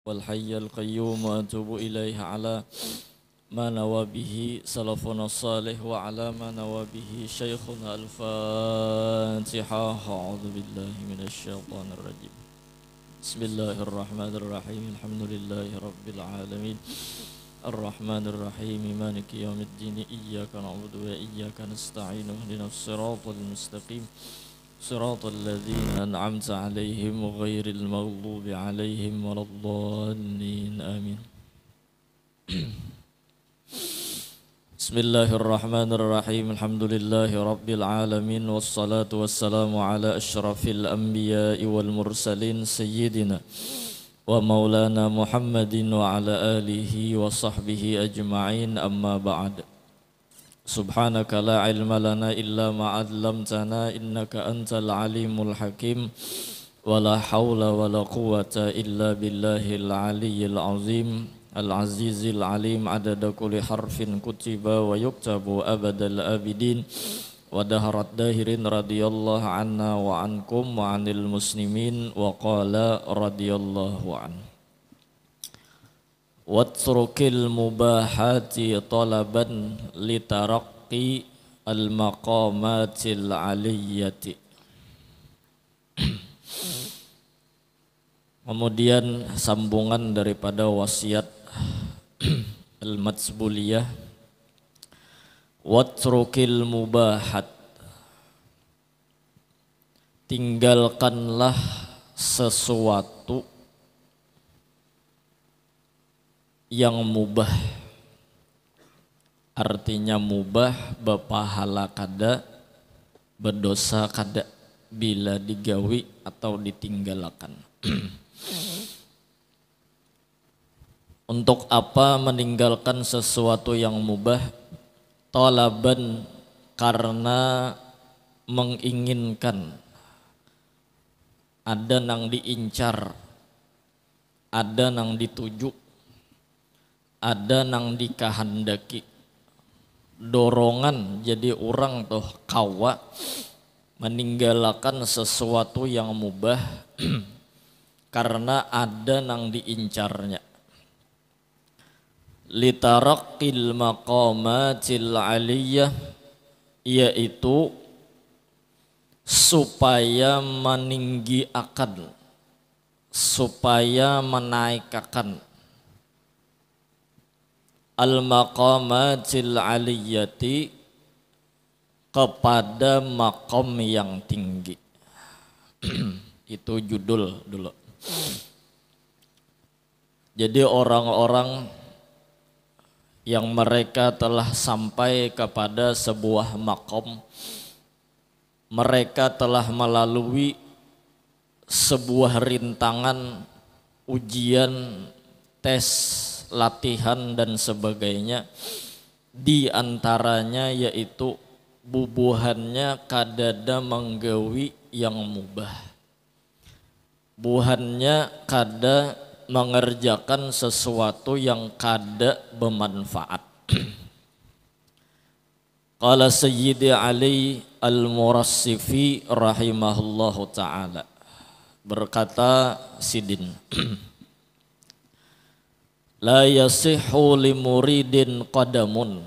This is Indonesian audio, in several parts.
والحي القيوم وأتوب إليه على ما نوى به سلفنا الصالح وعلى ما نوى به شيخنا. الفاتحة. أعوذ بالله من الشيطان الرجيم. بسم الله الرحمن الرحيم. الحمد لله رب العالمين الرحمن الرحيم مالك يوم الدين إياك نعبد وإياك نستعين اهدنا الصراط المستقيم صراط الذين أنعمت عليهم غير المغضوب عليهم ولا الضالين آمين. بسم الله الرحمن الرحيم. الحمد لله رب العالمين والصلاة والسلام على أشرف الأنبياء والمرسلين سيدنا ومولانا محمد وعلى آله وصحبه أجمعين. أما بعد. سبحانك لا علم لنا إلا ما علمتنا إنك أنت العليم الحكيم ولا حول ولا قوة إلا بالله العلي العظيم العزيز العليم عدد كل حرف كتب ويكتب أبد الآبدين ودهر الداهرين رضي الله عنا وعنكم وعن المسلمين وقال رضي الله عنه watrukil mubahati talaban litarakki al-maqamatil aliyyati. Kemudian sambungan daripada wasiat al-Matsbuliyah, watrukil mubahat, tinggalkanlah sesuatu yang mubah. Artinya mubah bepahala kada, berdosa kada bila digawi atau ditinggalkan. Untuk apa meninggalkan sesuatu yang mubah? Talaban, karena menginginkan. Ada nang diincar, ada nang dituju, ada nang dikahandaki. Dorongan jadi orang tuh kawa meninggalkan sesuatu yang mubah karena ada nang diincarnya. Litarakil maqamatil aliyah, yaitu supaya meninggi akan, supaya menaikakan al-maqamatil aliyati, kepada makom yang tinggi. Itu judul dulu. Jadi orang-orang yang mereka telah sampai kepada sebuah makom, mereka telah melalui sebuah rintangan, ujian, tes, latihan dan sebagainya. Di antaranya yaitu bubuhannya kadada menggawi yang mubah, buhannya kada mengerjakan sesuatu yang kada bermanfaat. Qala Sayyidi Ali Al-Murassifi rahimahullahu ta'ala, berkata Sidin, la yasihhu li muridin qadamun,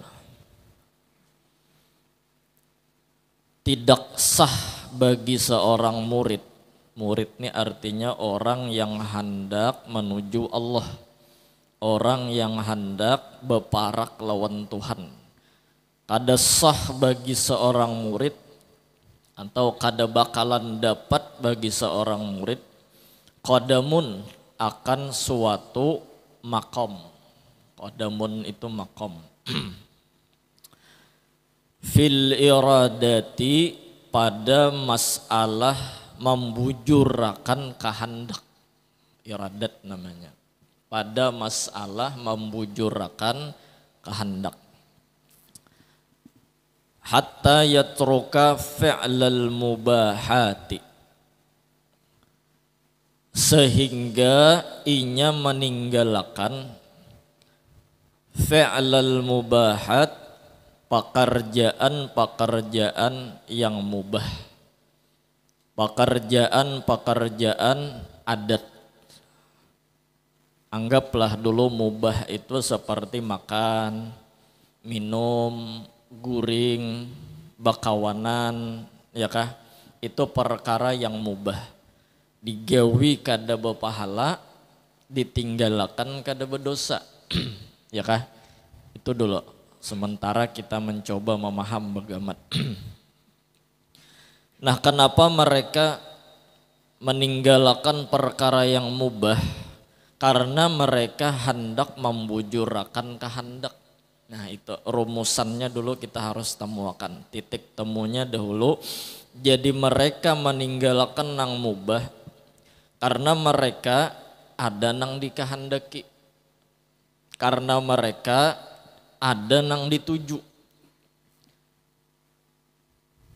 tidak sah bagi seorang murid. Murid ini artinya orang yang hendak menuju Allah, orang yang hendak beparak lawan Tuhan. Kada sah bagi seorang murid atau kada bakalan dapat bagi seorang murid qadamun, akan suatu makom. Qadamun itu makom. Fil iradati, pada masalah membujurakan kehendak. Iradat namanya. Pada masalah membujurakan kehendak. Hatta yatruka fi'lal mubahati, sehingga inya meninggalkan fi'lal mubahat, pekerjaan-pekerjaan yang mubah, pekerjaan-pekerjaan adat. Anggaplah dulu mubah itu seperti makan, minum, guring, bakawanan, ya kah? Itu perkara yang mubah. Digawi kada berpahala, ditinggalkan kada berdosa. Ya kah? Itu dulu. Sementara kita mencoba memaham bagaimana. Nah, kenapa mereka meninggalkan perkara yang mubah? Karena mereka hendak membujurakan kehendak. Nah, itu rumusannya dulu kita harus temukan. Titik temunya dahulu. Jadi mereka meninggalkan nang mubah karena mereka ada nang dikehendaki. Karena mereka ada nang dituju.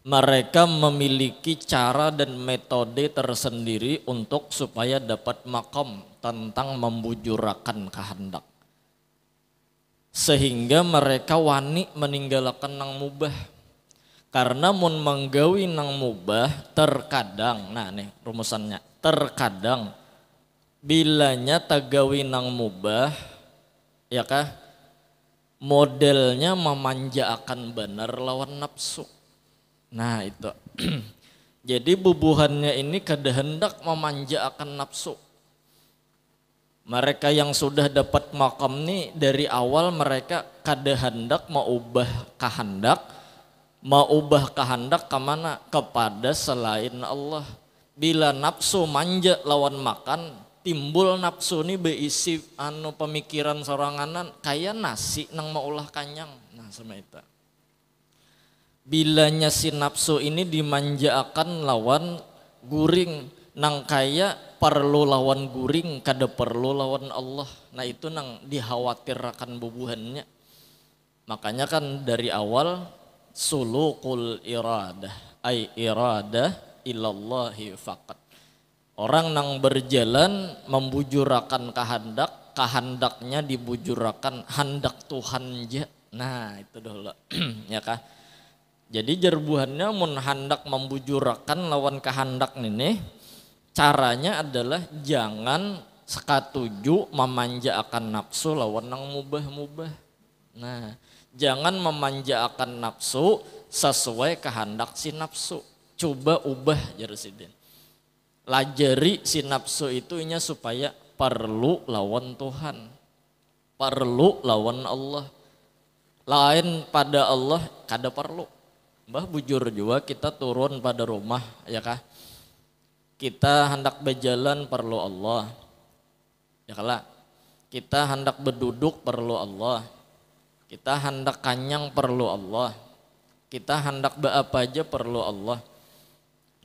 Mereka memiliki cara dan metode tersendiri untuk supaya dapat makom tentang membujurakan kehendak. Sehingga mereka wani meninggalkan nang mubah. Karena mun menggawi nang mubah terkadang, nah nih rumusannya, terkadang bilanya tagawi nang mubah, ya kah, modelnya memanjakan benar lawan nafsu. Nah itu. Jadi bubuhannya ini kada hendak memanjakan nafsu. Mereka yang sudah dapat makam nih dari awal mereka kada hendak mau ubah kehendak kemana? Kepada selain Allah. Bila nafsu manja lawan makan, timbul nafsu ini beisi pemikiran soranganan kayak nasi nang maulah kanyang. Nah sama itu. Bilanya si nafsu ini dimanjakan lawan guring, nang kaya perlu lawan guring kada perlu lawan Allah. Nah itu nang dikhawatirkan bubuhannya. Makanya kan dari awal sulukul iradah ay iradah ilallahi faqat. Orang nang berjalan membujurakan kehendaknya dibujurakan hendak Tuhan je. Nah itu dulu. Ya kah? Jadi jerbuhannya mun hendak membujurakan lawan kehendak ini, caranya adalah jangan sekatuju memanjakan nafsu lawan nang mubah-mubah. Nah, jangan memanjakan nafsu sesuai kehendak si nafsu. Coba ubah Jarsidin. Lajari si nafsu itu inya supaya perlu lawan Tuhan. Perlu lawan Allah. Lain pada Allah kada perlu. Mbah bujur juga kita turun pada rumah ya kah. Kita hendak berjalan perlu Allah. Ya kalah. Kita hendak berduduk perlu Allah. Kita hendak kanyang perlu Allah. Kita hendak apa aja perlu Allah.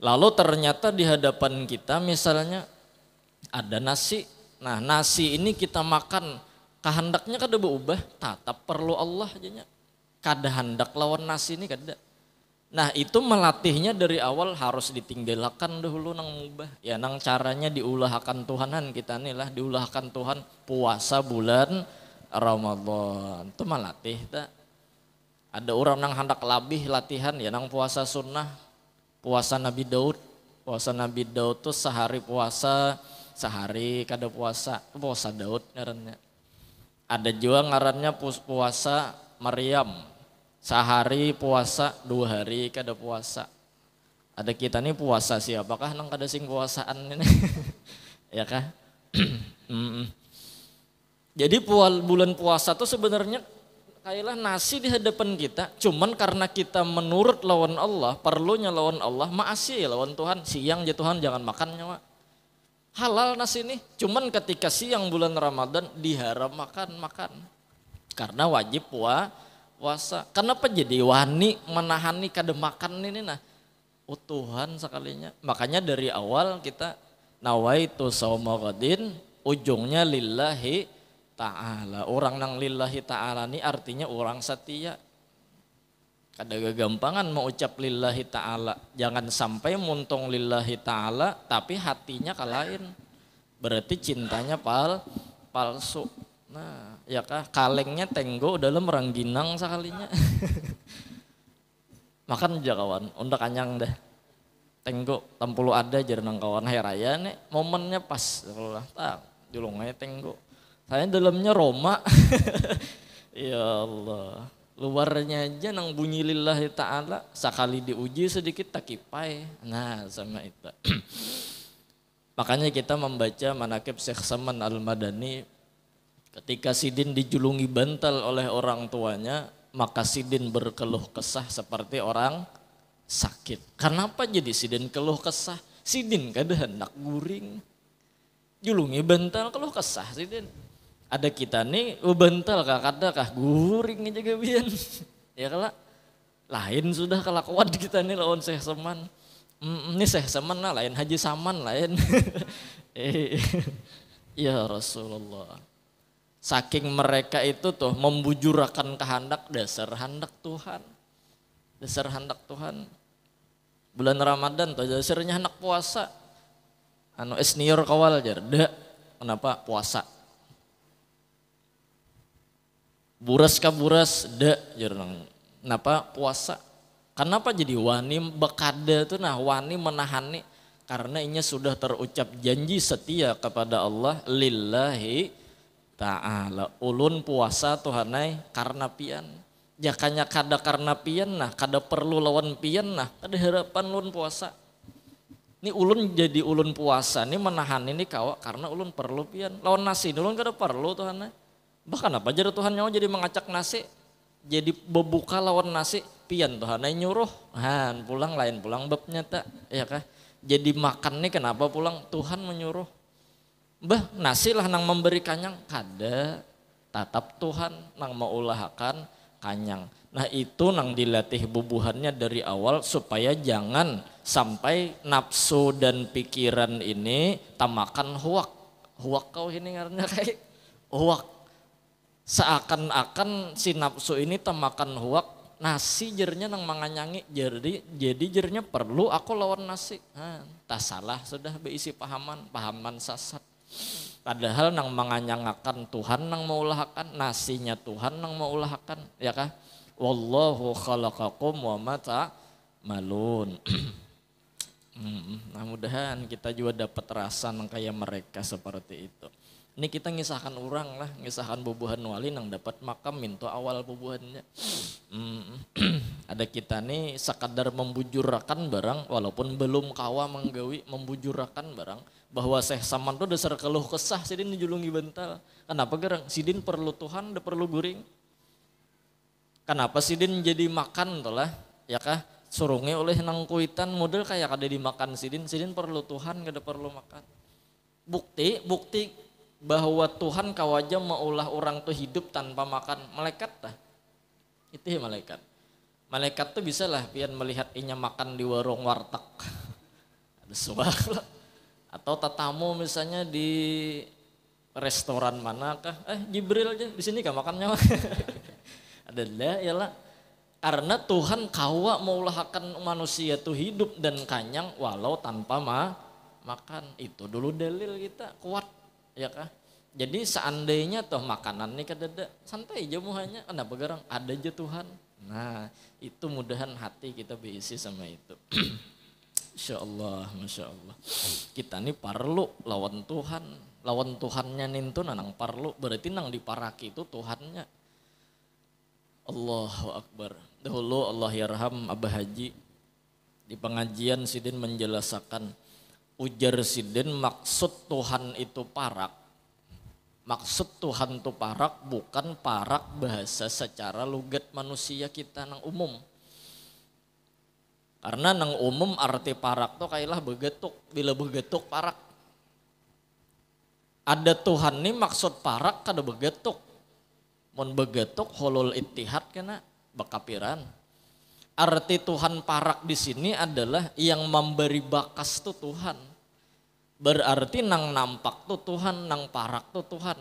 Lalu ternyata di hadapan kita misalnya ada nasi. Nah nasi ini kita makan. Kehendaknya kada berubah. Tetap perlu Allah aja. Kada hendak lawan nasi ini kada. Nah itu melatihnya dari awal harus ditinggalkan dahulu nang mubah. Ya nang caranya diulahkan Tuhanan kita nih lah. Diulahkan Tuhan puasa bulan Ramadan. Itu melatih tak. Ada orang nang hendak labih latihan ya nang puasa sunnah. Puasa Nabi Daud. Puasa Nabi Daud tuh sehari puasa. Sehari kada puasa. Puasa Daud ngarannya. Ada juga ngarannya puasa Maryam. Sehari puasa, 2 hari kada puasa. Ada kita nih puasa siapakah nang kada sing puasaan ini. Ya kah? Jadi bulan puasa tuh sebenarnya kayaklah nasi di hadapan kita. Cuman karena kita menurut lawan Allah, perlunya lawan Allah, maasi ya lawan Tuhan. Siang ya Tuhan jangan makan nyawa. Halal nasi nih. Cuman ketika siang bulan Ramadan diharam makan. Karena wajib puasa. Kenapa jadi wani menahani kada makan ini nah? Tuhan sekalinya. Makanya dari awal kita nawaitu shauma ghadin, ujungnya lillahi ta'ala. Orang nang lillahi ta'ala ini artinya orang setia. Kada gagampangan mau ucap lillahi ta'ala. Jangan sampai muntung lillahi ta'ala tapi hatinya kalain. Berarti cintanya palsu. Nah, ya kah kalengnya tenggo dalam rangginang sekalinya. Makan aja kawan, undak kanyang deh. Tenggo tampulu ada jar nang kawan hari raya nih momennya pas. Tak, julungnya tenggo. Saya dalamnya Roma. Ya Allah. Luarnya aja nang bunyi lillahi ta'ala. Sekali diuji sedikit takipai. Nah sama itu. Makanya kita membaca manaqib Syekh Saman Al-Madani. Ketika Sidin dijulungi bantal oleh orang tuanya, maka Sidin berkeluh kesah seperti orang sakit. Kenapa jadi Sidin keluh kesah? Sidin kada hendak guring. Julungi bantal keluh kesah Sidin. Ada kita nih bantal kada kah guring aja gabian. Ya kala lain sudah kelakuan kita nih lawan Syekh Saman. Ini Syekh Saman lah lain Haji Saman lain. Ya Rasulullah. Saking mereka itu tuh membujurakan kehendak dasar hendak Tuhan. Dasar hendak Tuhan. Bulan Ramadan tuh dasarnya hendak puasa. Anu esnior kawal jar. Kenapa puasa? Buras ka buras jar kenapa puasa? Kenapa jadi wani bekada tuh nah wani menahani karena ini sudah terucap janji setia kepada Allah lillahi ta'ala ulun puasa Tuhanai karena pian jakanya kada karena pian nah kada perlu lawan pian nah kada harapan ulun puasa ini ulun jadi ulun puasa ini menahan ini kawak karena ulun perlu pian lawan nasi ulun kada perlu Tuhanai bahkan apa jadi Tuhan nyawa jadi mengacak nasi jadi bebuka lawan nasi pian Tuhanai nyuruh han pulang lain pulang babnya tak ya kah jadi makan nih kenapa pulang Tuhan menyuruh bah nasi lah nang memberi kanyang kada tatap Tuhan nang mauulahakan kanyang. Nah itu nang dilatih bubuhannya dari awal supaya jangan sampai nafsu dan pikiran ini tamakan huwak. Huwak kau ini ngaranya kayak huwak. Seakan-akan si nafsu ini tamakan huwak nasi jernya nang manganyangi jadi jernya perlu aku lawan nasi. Tak salah sudah beisi pahaman sasat. Padahal nang menganyangakan Tuhan nang maulahakan nasinya Tuhan nang maulahakan ya kah wallahu khalaqakum wa ma ta'malun. Nah mudahan kita juga dapat rasa nang kayak mereka seperti itu. Ini kita ngisahkan orang lah, ngisahkan bubuhan wali nang dapat makam minto awal bubuhannya. Ada kita nih sekadar membujurakan barang walaupun belum kawa menggawi membujurakan barang bahwa Syekh Saman tuh dasar keluh kesah Sidin dijulungi bantal. Kenapa gerang? Sidin perlu Tuhan, udah perlu guring. Kenapa Sidin jadi makan tuh lah, ya kah? Surunge oleh nang kuitan model kayak kada dimakan Sidin perlu Tuhan, kada perlu makan. Bukti bahwa Tuhan kawaja maulah orang tuh hidup tanpa makan. Malaikat dah. Itu ya malaikat. Malaikat tuh bisa lah pian melihat inya makan di warung warteg. Ada suah lah. Atau tatamu misalnya di restoran manakah? Jibril aja di sini kah makannya? Ada lah ya lah. Karena Tuhan kawa maulahakan manusia tuh hidup dan kanyang walau tanpa makan. Itu dulu dalil kita kuat. Ya kah? Jadi seandainya toh makanan nih kadada santai aja muhanya kenapa garang ada aja Tuhan. Nah itu mudahan hati kita berisi sama itu. Insya Allah, Masya Allah. Kita nih perlu lawan Tuhannya nintu nang perlu berarti nang diparaki itu Tuhannya. Allahu Akbar. Dahulu Allah yarham Abah Haji di pengajian Sidin menjelaskan ujar Sidin maksud Tuhan itu parak. Maksud Tuhan itu parak bukan parak bahasa secara lugat manusia kita nang umum. Karena nang umum arti parak tuh kailah begetuk, bila begetuk parak. Ada Tuhan nih maksud parak kada begetuk. Mun begetuk holul ittihad kena bekapiran. Arti Tuhan parak di sini adalah yang memberi bakas tuh Tuhan. Berarti nang nampak tuh Tuhan, nang parak tuh Tuhan.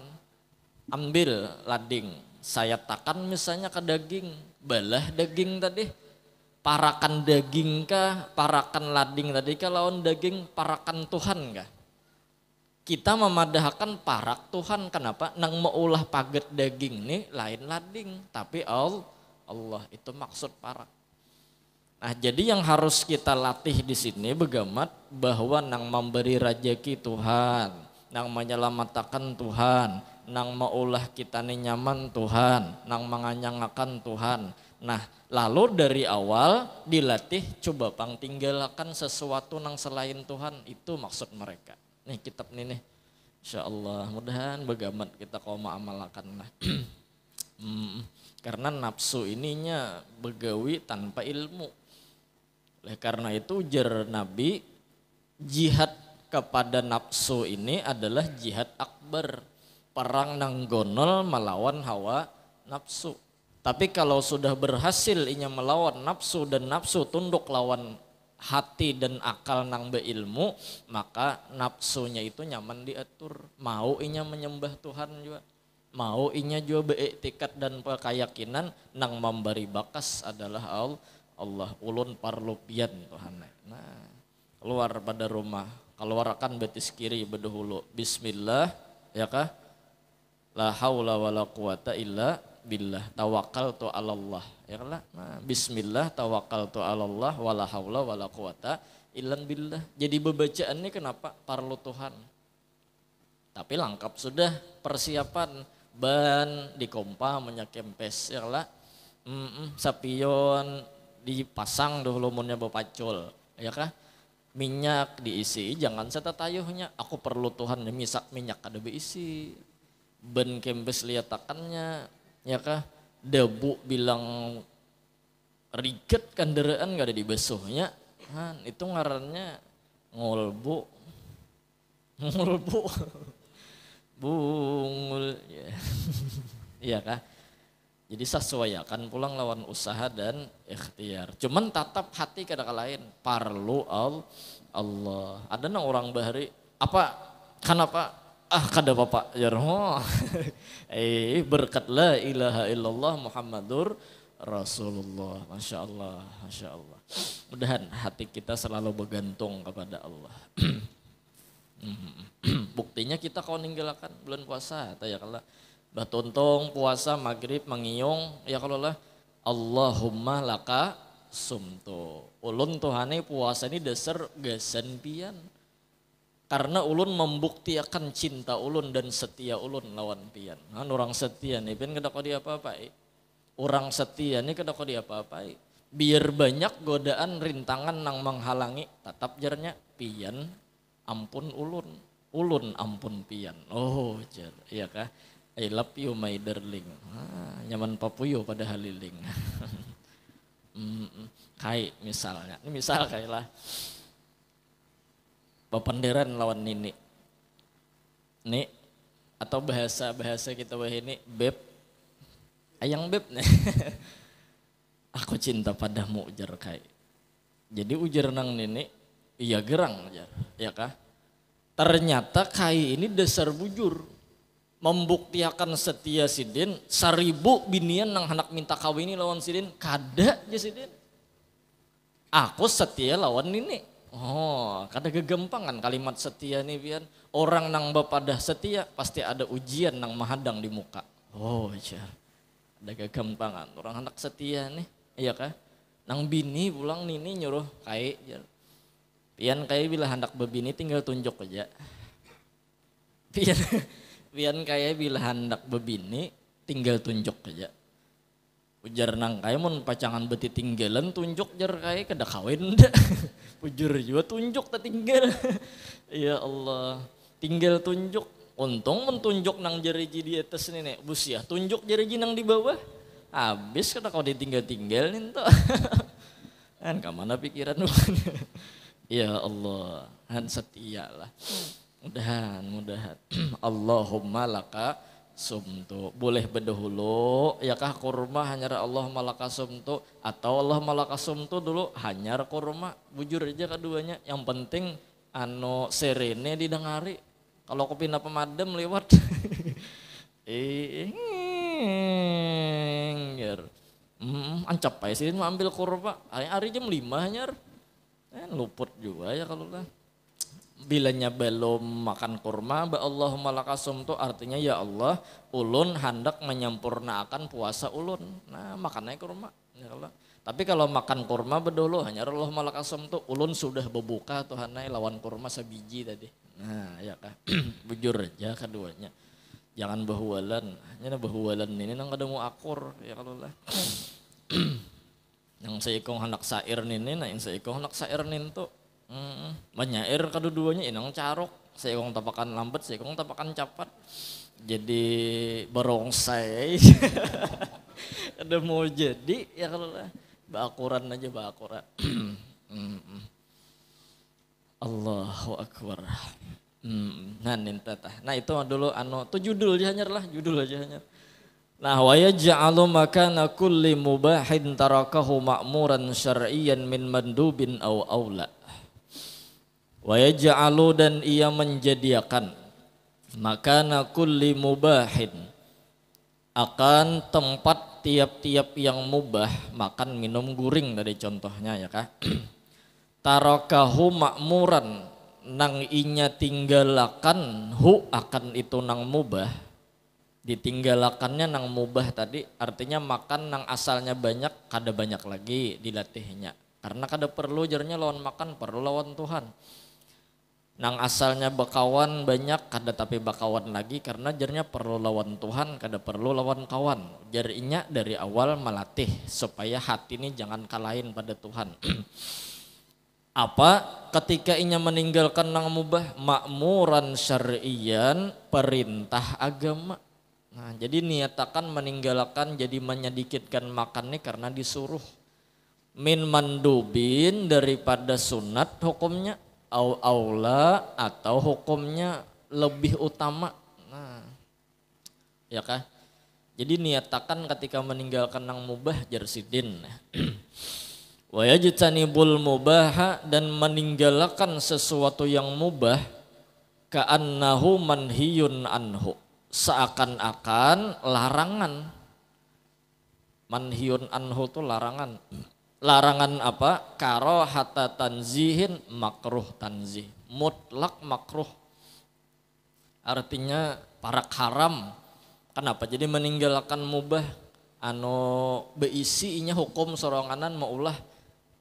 Ambil lading, saya takan misalnya ke daging, balah daging tadi. Parakan daging kah, parakan lading tadi kah lawan daging, parakan Tuhan kah? Kita memadahkan parak Tuhan, kenapa? Nang maulah paget daging nih lain lading, tapi Allah itu maksud parak. Nah jadi yang harus kita latih di sini begamat bahwa nang memberi rajaki Tuhan, nang menyelamatkan Tuhan, nang maulah kita nih nyaman Tuhan, nang manganyangakan Tuhan. Nah, lalu dari awal dilatih coba pang tinggalkan sesuatu nang selain Tuhan, itu maksud mereka. Nih kitab ini nih, insya Allah mudahan bagaimana kita kau amalkan lah. Karena nafsu ininya begawi tanpa ilmu. Oleh karena itu ujar Nabi, jihad kepada nafsu ini adalah jihad akbar. Perang nang gonol melawan hawa nafsu. Tapi kalau sudah berhasil inya melawan nafsu dan nafsu tunduk lawan hati dan akal nang beilmu, maka nafsunya itu nyaman diatur. Mau inya menyembah Tuhan juga. Mau inya juga beiktikat dan keyakinan nang memberi bakas adalah Allah. Ulun parlu pian Tuhan. Nah, keluar pada rumah, keluarkan betis kiri bedahulu. Bismillah, ya kah? La haula wala quwata illa billah, tawakkaltu 'alallah, ya kan? Nah, bismillah tawakkaltu 'alallah wala haula wala quwata illa billah. Jadi bebacaan ini kenapa? Parlu Tuhan. Tapi lengkap sudah persiapan, ban dikompa menyakempes, ya kan? Sapion dipasang dulu munnya bepacul, ya kah? Minyak diisi, jangan setatayuhnya. Aku perlu Tuhan, misak minyak ada beisi. Ben kempes liatakannya, ya kah? Debu bilang riget kendaraan gak ada di besuhnya. Nah, itu ngarannya ngolbu. Bungul, ya. Iya kah? Jadi sesuaikan pulang lawan usaha dan ikhtiar. Cuman tatap hati kadang lain. Parlu Allah. Ada nang orang bahari apa? Kenapa? Kada bapak jarho. Berkat la ilaha illallah Muhammadur Rasulullah. Masya Allah, Masya Allah. Mudahan hati kita selalu bergantung kepada Allah. Buktinya kita kau ninggalkan bulan puasa, ya kalau batuntong puasa maghrib mengiyong, ya kalau lah Allahumma laka sumtu. Ulun Tuhane puasa ini dasar gasan pian. Karena ulun membuktikan cinta ulun dan setia ulun lawan pian. Nah, orang setia nih pian kada kau dia apa-apai. Orang setia nih kada kau dia apa-apai. Biar banyak godaan rintangan nang menghalangi, tetap jarnya pian ampun ulun. Ulun ampun pian. Oh jar, iya kah? I love you my darling. Nyaman papuyo pada haliling. Kai misalnya, ini misal kayak lah. Papanderan lawan nini. Nih atau bahasa kita ini beb. Ayang beb nih. Aku cinta padamu ujar kai. Jadi ujar nang nini, iya gerang ujar, ya kah? Ternyata kai ini dasar bujur. Membuktikan setia sidin, 1000 binian nang hendak minta kawin ini lawan sidin, kada aja sidin. Aku setia lawan nini. Oh, kada gegampangan kalimat setia nih pian. Orang nang bapadah setia pasti ada ujian nang mahadang di muka. Oh, jar. Ada gegampangan orang anak setia nih, iya kah? Nang bini pulang nini nyuruh kai jar. Pian kai bila hendak bebini tinggal tunjuk aja. Pian kai bila hendak bebini tinggal tunjuk aja. Ujar nang kai mun pacangan beti tinggalan tunjuk jar kai kada kawin ndak. Ujur juga tunjuk tak tinggal. Ya Allah, tinggal tunjuk. Untung mentunjuk nang jeriji di atas nih bus ya. Tunjuk jeriji nang di bawah. Habis kada kau ditinggal-tinggal nih tuh. Kan kemana pikiran lu? Ya Allah, han setia lah. Mudahan. Allahumma laka sumtu. Boleh berdahulu ya kah kurma hanya Allah malaka sumtu atau Allah malaka sumtu dulu hanya kurma. Bujur aja keduanya. Yang penting serene didengari. Kalau kopi na pemadam lewat. Ancap aja sih mau ambil kurma. Hari jam 5 nyar. Luput juga ya kalau lah. Bilanya belum makan kurma, Allahumma lakasum itu artinya ya Allah, ulun hendak menyempurnakan puasa ulun. Nah makannya kurma. Ya Allah. Tapi kalau makan kurma bedulu hanya Allahumma lakasum itu ulun sudah berbuka Tuhanai lawan kurma sebiji tadi. Nah ya kah, bujur aja keduanya. jangan bahuwalan. Nya bahuwalan ini nang kada mau akur ya kalau lah. Yang seikong hendak sair nini, nah yang seikong hendak sair nin tuh menyair kedua-duanya inang carok, seikong tapakan lambat, seikong tapakan capat, jadi barongsai. Ada mau jadi ya kalau lah, bakuran aja bakuran. Allahu Akbar. Nah ninta tah. Nah itu dulu tuh judul aja hanya lah, judul aja hanya. Nah wa yaj'alu makana kulli mubahin tarakahu ma'muran syar'iyyan min mandubin aw aula. Wa yaj'alu dan ia menjadikan makana kulli mubahin akan tempat tiap-tiap yang mubah, makan minum guring dari contohnya ya kah. Tarakahu ma'muran nang inya tinggalakan hu akan itu nang mubah. Ditinggalakannya nang mubah tadi artinya makan nang asalnya banyak kada banyak lagi dilatihnya karena kada perlu jarnya lawan makan perlu lawan Tuhan. Nang asalnya bakawan banyak kada tapi bakawan lagi karena jarnya perlu lawan Tuhan kada perlu lawan kawan. Jarinya dari awal melatih supaya hati ini jangan kalahin pada Tuhan. Apa ketika inya meninggalkan nang mubah makmuran syar'iyan perintah agama. Nah, jadi niatakan meninggalkan jadi menyedikitkan makan nih karena disuruh. Min mandubin daripada sunat hukumnya au aula atau hukumnya lebih utama. Nah, ya kah? Jadi niatakan ketika meninggalkan nang mubah jarsidin. Wa yajtanibul mubaha dan meninggalkan sesuatu yang mubah ka'annahu manhiyun anhu. Seakan-akan larangan. Manhiyun anhu itu larangan. Larangan apa? Karohata tanzihin makruh tanzih. Mutlak makruh. Artinya parak haram. Kenapa? Jadi meninggalkan mubah beisinya hukum soronganan maulah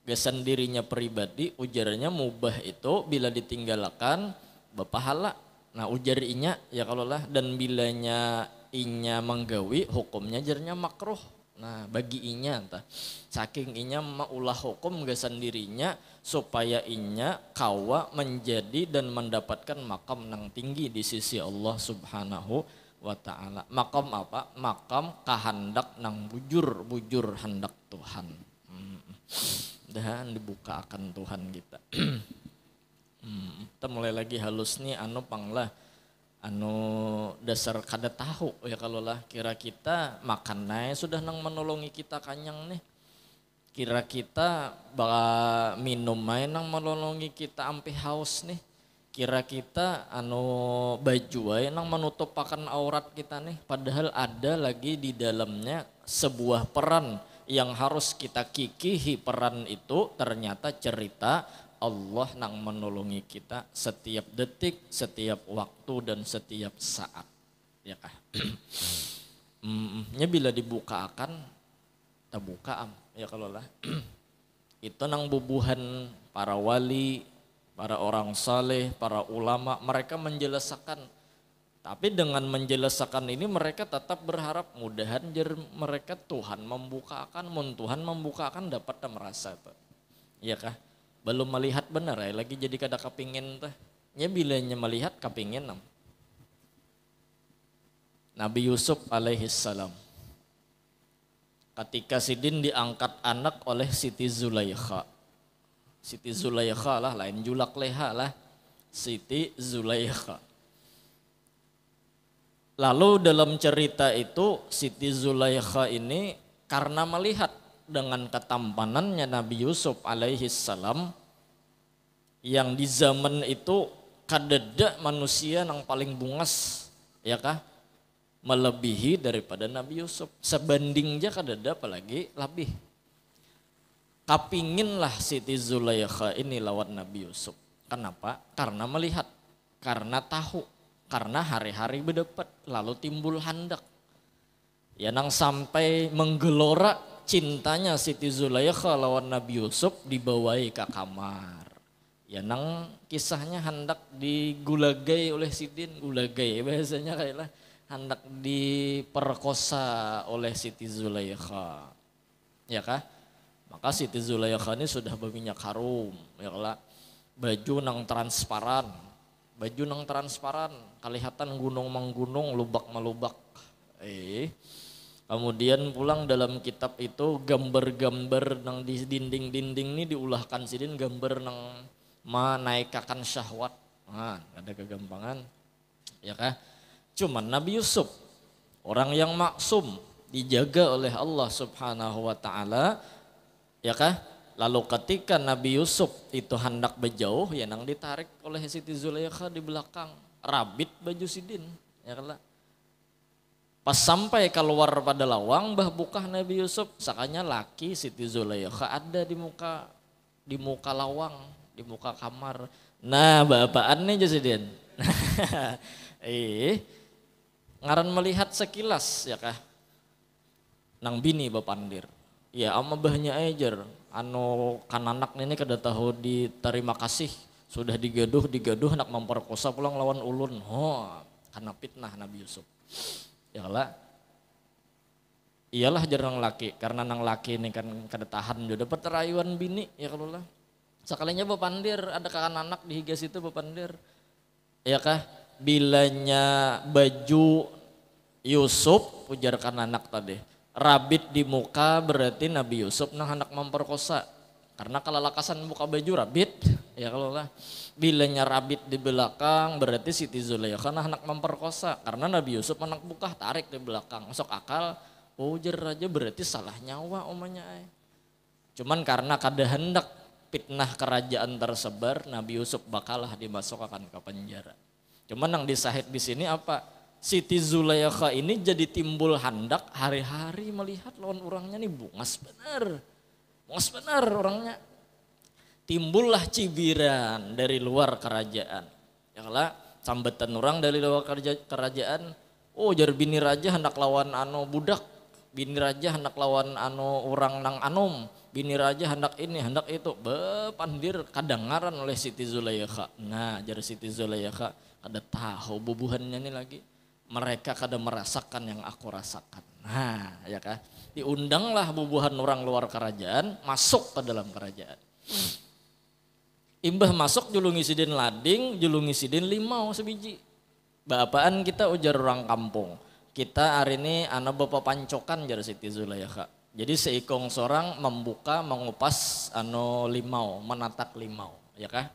gesan dirinya pribadi ujarnya mubah itu bila ditinggalkan berpahala. Nah ujar inya ya kalau lah dan bilanya inya menggawi hukumnya jarnya makruh. Nah bagi inya entah saking inya maulah hukum gesan dirinya supaya inya kawa menjadi dan mendapatkan makam nang tinggi di sisi Allah Subhanahu wa ta'ala. Makam apa? Makam kahandak nang bujur hendak Tuhan. Dan dibuka akan Tuhan kita. Kita mulai lagi halus nih panglah dasar kada tahu ya kalau lah kira kita makan naik sudah nang menolongi kita kanyang nih. Kira kita minum main nang menolongi kita ampe haus nih. Kira kita baju ay nang menutup akan aurat kita nih. Padahal ada lagi di dalamnya sebuah peran yang harus kita kikihi. Peran itu ternyata cerita Allah nang menolongi kita setiap detik, setiap waktu dan setiap saat. Ya kah? Nya bila dibuka akan terbuka ya kalau lah. Itu nang bubuhan para wali, para orang saleh, para ulama, mereka menjelaskan. Tapi dengan menjelaskan ini mereka tetap berharap mudahan mereka Tuhan membukakan, Tuhan membukakan dapat merasa tuh. Iya kah? Belum melihat benar ya, lagi jadi kada kepingin tuh. Ya bilanya melihat kepingin. Nabi Yusuf alaihissalam. Ketika Sidin diangkat anak oleh Siti Zulaikha. Siti Zulaikha lah, lain Julak Leha lah. Siti Zulaikha. Lalu dalam cerita itu Siti Zulaikha ini karena melihat dengan ketampanannya Nabi Yusuf alaihissalam yang di zaman itu kadeda manusia yang paling bungas ya kah melebihi daripada Nabi Yusuf sebandingnya kadeda apalagi lebih kapinginlah Siti Zulaikha ini lawan Nabi Yusuf. Kenapa? Karena melihat, karena tahu, karena hari-hari berdebat lalu timbul handak ya nang sampai menggelora cintanya Siti Zulaikha lawan Nabi Yusuf dibawai ke kamar. Ya nang kisahnya hendak digulagai oleh Sidin, gulagai bahasanya kayak lah. hendak diperkosa oleh Siti Zulaikha. Ya kah? Maka Siti Zulaikha ini sudah berminyak harum, ya kala. Baju nang transparan, kelihatan gunung menggunung, lubak melubak. Kemudian pulang dalam kitab itu gambar-gambar nang di dinding-dinding ini diulahkan sidin gambar nang menaikkan syahwat. Nah, ada kegampangan, ya kah? Cuman Nabi Yusuf orang yang maksum, dijaga oleh Allah Subhanahu wa taala, ya kah? Lalu ketika Nabi Yusuf itu hendak berjauh, ya nang ditarik oleh Siti Zulaikha di belakang, rabit baju sidin, ya kah? Pas sampai keluar pada lawang, bah bukah Nabi Yusuf, sakanya laki Siti Zulaikha ada di muka lawang, di muka kamar. Nah, bapaan nih Jasidin. Ngaran melihat sekilas, ya kah? Nang bini bapandir. Ya ama bahnya ajar. Anu kananak ini kada tahu diterima kasih. Sudah digaduh nak memperkosa pulang lawan ulun. Karena fitnah Nabi Yusuf. Ya lah. Iyalah jarang laki, karena nang laki ini kan kada tahan juga dapat rayuan bini, ya kalau lah. Sekalinya bapandir ada kananak di higas itu bapandir. Ya kah? Bilanya baju Yusuf ujar kananak tadi. Rabit di muka berarti Nabi Yusuf nang hendak memperkosa. Karena kalau lakasan buka baju rabit, ya kalau lah. Bilanya rabit di belakang berarti Siti Zulaikha hendak memperkosa. Karena Nabi Yusuf hendak buka tarik di belakang. Masuk akal, ujar raja berarti salah nyawa omanya. Cuman karena kada hendak fitnah kerajaan tersebar, Nabi Yusuf bakalah dimasukkan ke penjara. Cuman yang disahid di sini apa? Siti Zulaikha ini jadi timbul hendak hari-hari melihat lawan orangnya nih bungas benar orangnya. Timbullah cibiran dari luar kerajaan. Ya kala sambetan orang dari luar kerajaan. Oh jar bini raja hendak lawan anu budak, bini raja hendak lawan anu orang nang anom, bini raja hendak ini hendak itu. Bepandir kadangaran oleh Siti Zulaikha. Nah jar Siti Zulaikha kada tahu bubuhannya ini lagi. Mereka kada merasakan yang aku rasakan. Nah ya kah? Diundanglah bubuhan orang luar kerajaan masuk ke dalam kerajaan. Imbah masuk julungi sidin lading, julungi sidin limau sebiji. Bapaan kita ujar orang kampung. Kita hari ini anak bapak pancokan jar Siti Zulaikha. Jadi seikong seorang membuka mengupas limau, menatak limau, ya kah?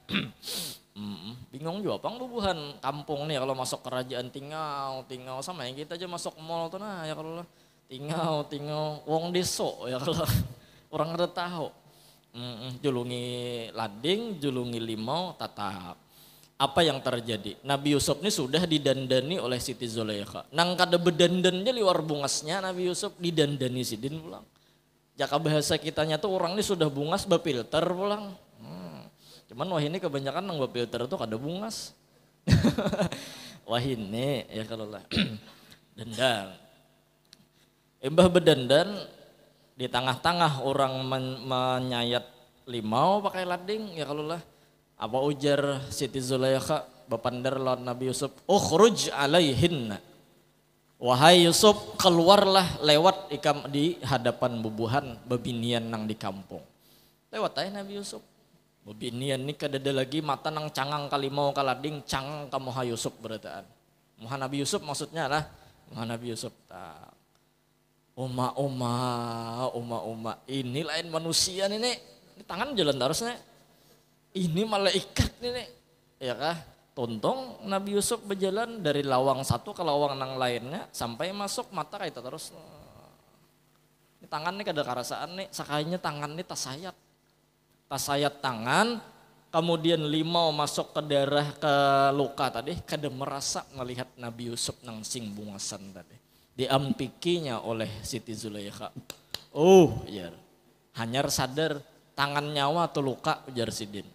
Bingung juga pang bubuhan kampung nih kalau masuk kerajaan tinggal sama yang kita aja masuk mall tuh nah ya kalau tinggal wong deso ya kalau orang ada tahu. Julungi lading, julungi limau, tatap. Apa yang terjadi? Nabi Yusuf ini sudah didandani oleh Siti Zulaikha. Nang kada bedandannya liwar bungasnya Nabi Yusuf didandani sidin pulang. Jaka bahasa kitanya tuh orang ini sudah bungas bepilter pulang. Cuman wah ini kebanyakan nang bepilter tuh kada bungas. Wah ini ya kalau lah dandan. Embah bedandan di tengah-tengah orang menyayat limau pakai lading ya kalau lah. Apa ujar Siti Zulaikha bapandar lawan Nabi Yusuf, ukhruj alaihinna. Wahai Yusuf, keluarlah lewat di hadapan bubuhan bebinian nang di kampung. Lewat aja Nabi Yusuf. Bebinian ni kadada lagi mata nang cangang kalimau kalading cangang ka Moha Yusuf berataan. Moha Nabi Yusuf maksudnya lah. Moha Nabi Yusuf tak. Oma ini lain manusia nih nek. Ini tangan jalan terusnya. Ini malaikat nih, ya kah? Tontong Nabi Yusuf berjalan dari lawang satu ke lawang nang lainnya sampai masuk mata kayak terus. Ini tangan nih kada karasaan nih, sakainya tangan nih tasayat tangan, kemudian limau masuk ke darah ke luka tadi, kada merasa melihat Nabi Yusuf nang sing bungasan tadi. Diampikinya oleh Siti Zulaikha. Oh, ya. Hanyar sadar tangan nyawa atau luka ujar sidin.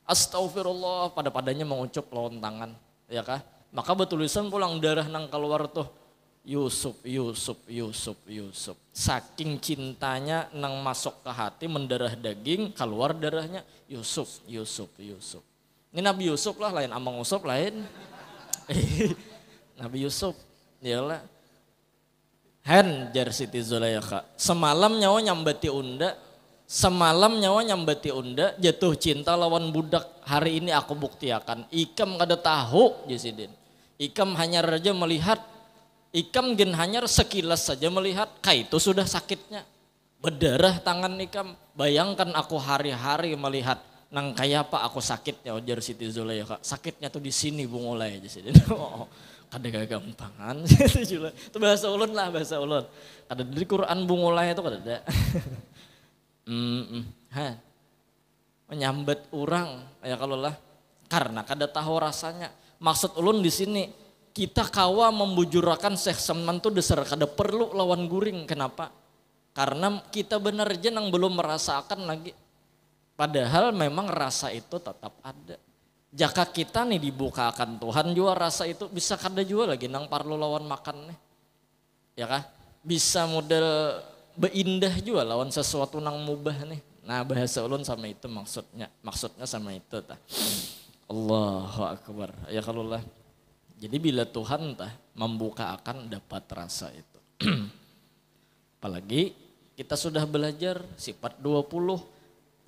Astagfirullah padanya mengucup lawan tangan, ya kah? Maka betulisan pulang darah nang keluar tuh Yusuf. Saking cintanya nang masuk ke hati mendarah daging keluar darahnya Yusuf. Ini Nabi Yusuf lah lain Amang Yusuf lain. Nabi Yusuf Yalah. Hen jar Siti Zulaikha. Semalam nyawa nyambati unda. Semalam nyawa nyambati unda jatuh cinta lawan budak. Hari ini aku buktiakan. Ikam kada tahu Jasidin. Ikam hanya saja melihat. Ikam gen hanya sekilas saja melihat. Itu sudah sakitnya. Berdarah tangan ikam. Bayangkan aku hari-hari melihat. Nang kayak apa aku sakitnya ujar Siti Zulaikha. Sakitnya tuh di sini bungulai Jasidin. Oh. Kada gampangan itu bahasa ulun lah bahasa ulun. Kada di Quran bungulai itu kada ada. Menyambat orang ya kalau lah karena kada tahu rasanya. Maksud ulun di sini kita kawa membujurakan Syekh Samman tuh dasar kada perlu lawan guring. Kenapa? Karena kita benar aja nang belum merasakan lagi. Padahal memang rasa itu tetap ada. Jaka kita nih dibukakan Tuhan juga rasa itu bisa kada juga lagi nang parlo lawan makan nih. Ya kah? Bisa model beindah juga lawan sesuatu nang mubah nih. Nah bahasa ulun sama itu maksudnya sama itu tah. Allahu Akbar. Ya kalau lah. Jadi bila Tuhan tah membuka akan dapat rasa itu. Apalagi kita sudah belajar sifat 20.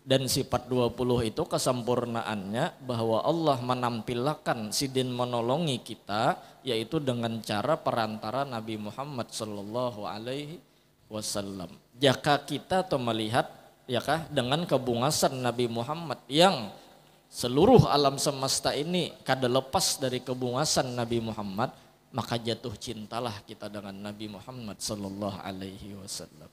Dan sifat 20 itu kesempurnaannya bahwa Allah menampilkan sidin menolongi kita yaitu dengan cara perantara Nabi Muhammad sallallahu alaihi wasallam. Jika kita atau melihat ya kah dengan kebungasan Nabi Muhammad yang seluruh alam semesta ini kada lepas dari kebungasan Nabi Muhammad, maka jatuh cintalah kita dengan Nabi Muhammad sallallahu alaihi wasallam.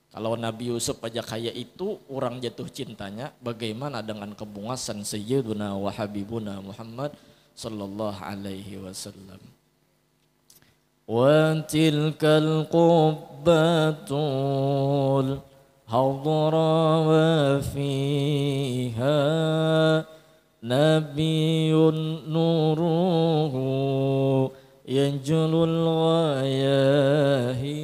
Kalau Nabi Yusuf aja kayak itu orang jatuh cintanya, bagaimana dengan kebungasan Sayyiduna wa Habibuna Muhammad sallallahu alaihi wasallam. Wa tilkal qubbatul hadra wa fiha nabiyyun nuruhu yanjulul ghayahib.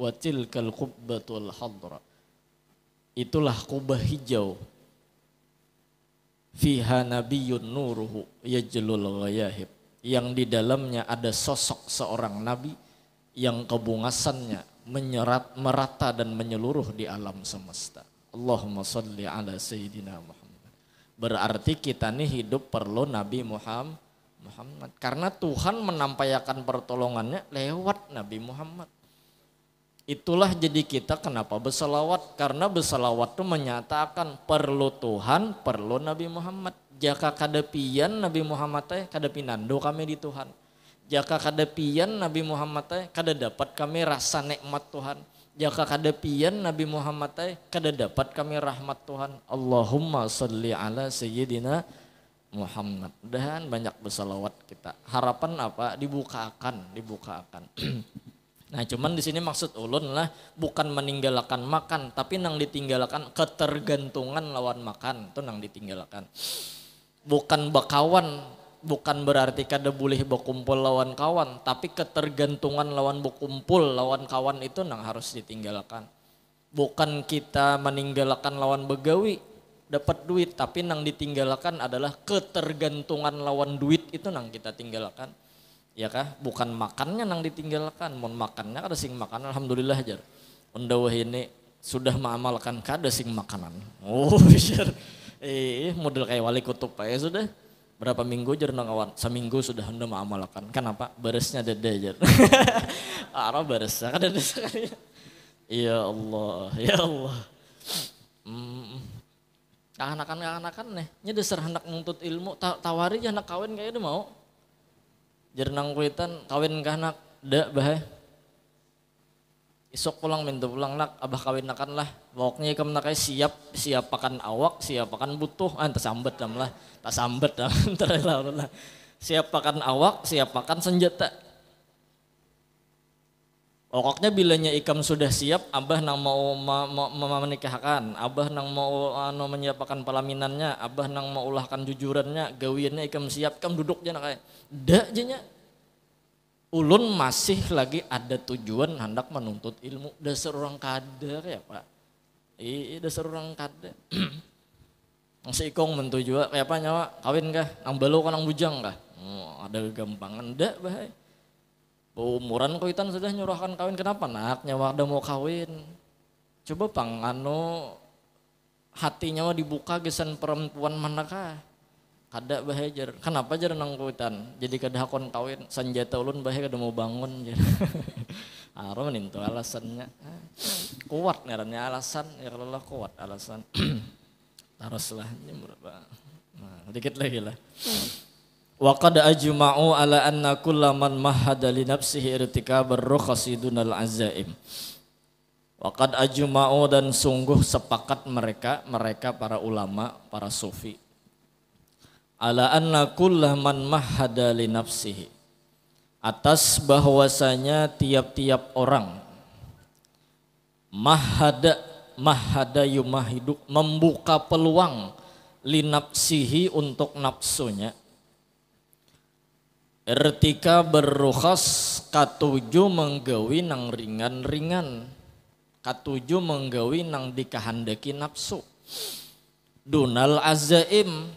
Watilkal qubbatul hadra. Itulah kubah hijau. Fiha nabiyyun nuruhu yajlul ghayahib. Yang di dalamnya ada sosok seorang nabi yang kebungasannya merata dan menyeluruh di alam semesta. Allahumma salli ala sayyidina Muhammad. Berarti kita nih hidup perlu Nabi Muhammad. Karena Tuhan menampaikan pertolongannya lewat Nabi Muhammad. Itulah jadi kita kenapa berselawat. Karena berselawat itu menyatakan perlu Tuhan, perlu Nabi Muhammad. Jaka kadapian Nabi Muhammad teh kada pinando kami di Tuhan. Jaka kadapian Nabi Muhammad teh kada dapat kami rasa nikmat Tuhan. Jaka kadapian Nabi Muhammad teh kada dapat kami rahmat Tuhan. Allahumma sholli ala sayyidina Muhammad. Dan banyak berselawat kita. Harapan apa? Dibukakan. Nah cuman di sini maksud ulun lah bukan meninggalkan makan, tapi nang ditinggalkan ketergantungan lawan makan, itu nang ditinggalkan. Bukan bakawan, bukan berarti kada boleh berkumpul lawan kawan, tapi ketergantungan lawan berkumpul lawan kawan itu nang harus ditinggalkan. Bukan kita meninggalkan lawan begawi dapat duit, tapi nang ditinggalkan adalah ketergantungan lawan duit itu nang kita tinggalkan. Ya kah? Bukan makannya nang ditinggalkan. Mun makannya kada sing makan alhamdulillah jar. Undawah ini sudah mengamalkan kada sing makanan. Oh jar. Model kayak wali kutub ya sudah. Berapa minggu jar nang awan? Seminggu sudah anda mengamalkan. Kenapa? Beresnya dada jar. Arah beresnya kada ada sekali. Ya Allah, ya Allah. Kehanakan nih. Nya dasar hendak nuntut ilmu. Tawari anak kawin kayak dia mau. Jernang kuitan kawin ke anak dak bah. Isok pulang minta pulang nak abah kawin akan lah. Pokoknya ikam nak siap akan awak, siap akan butuh. Tak sambet lah. Tak sambet dah. Lah. Siap akan awak, siap akan senjata. Pokoknya bilanya ikam sudah siap, abah nang mau menikahkan, abah nang mau menyiapkan pelaminannya, abah nang mau ulahkan jujurannya, gawiannya ikam siap, ikam duduk aja nak kayak dak jenya. Ulun masih lagi ada tujuan hendak menuntut ilmu. Dasar orang kada ya Pak. Dasar orang kada. Nang seikong mentuju kayak apa nyawa kawin kah? Nang belo kan nang bujang kah? Ada gampangan dak bahaya. Umuran kuitan sudah nyurahkan kawin, kenapa nak nyawa ada mau kawin? Coba pang hatinya mah dibuka gesan perempuan manakah? Kada bahajar. Kenapa jar nang kuitan? Jadi kada hakon kawin sanjata ulun bahe kada mau bangun jar. Aron itu alasannya. Kuat ngarannya alasan, ya kalau lah kuat alasan. Taroslah berapa. Nah, dikit lagi lah. Wa qad ajma'u ala anna kullaman mahada li nafsihi irtikabar rukhasi dunal azaim. Wa qad ajma'u dan sungguh sepakat mereka para ulama, para sufi. Ala anna kullaman mahada li nafsihi. Atas bahwasanya tiap-tiap orang mahada yumahidu membuka peluang li nafsihi untuk nafsunya. Ertika berrukhas katuju menggawi nang ringan-ringan, katuju menggawi nang dikahandaki nafsu. Dunal azaim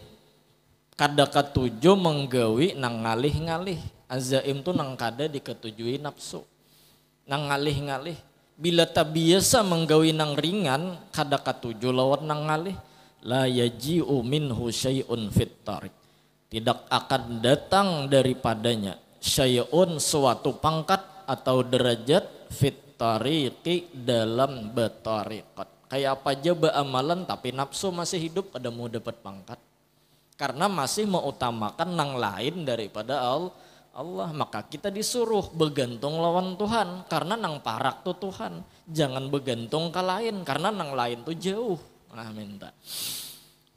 kada katuju menggawi nang ngalih-ngalih. Azaim tu nang kada diketujui nafsu, nang ngalih-ngalih. Bila tak biasa menggawi nang ringan, kada katuju lawan nang ngalih. La yaji'u minhu syai'un fit tarik. Tidak akan datang daripadanya syai'un suatu pangkat atau derajat fit tariqi dalam betariqat. Kayak apa aja amalan tapi nafsu masih hidup, ada mau dapat pangkat. Karena masih mengutamakan nang lain daripada Allah, maka kita disuruh bergantung lawan Tuhan karena nang parak tuh Tuhan. Jangan bergantung ke lain karena nang lain tuh jauh. Nah minta.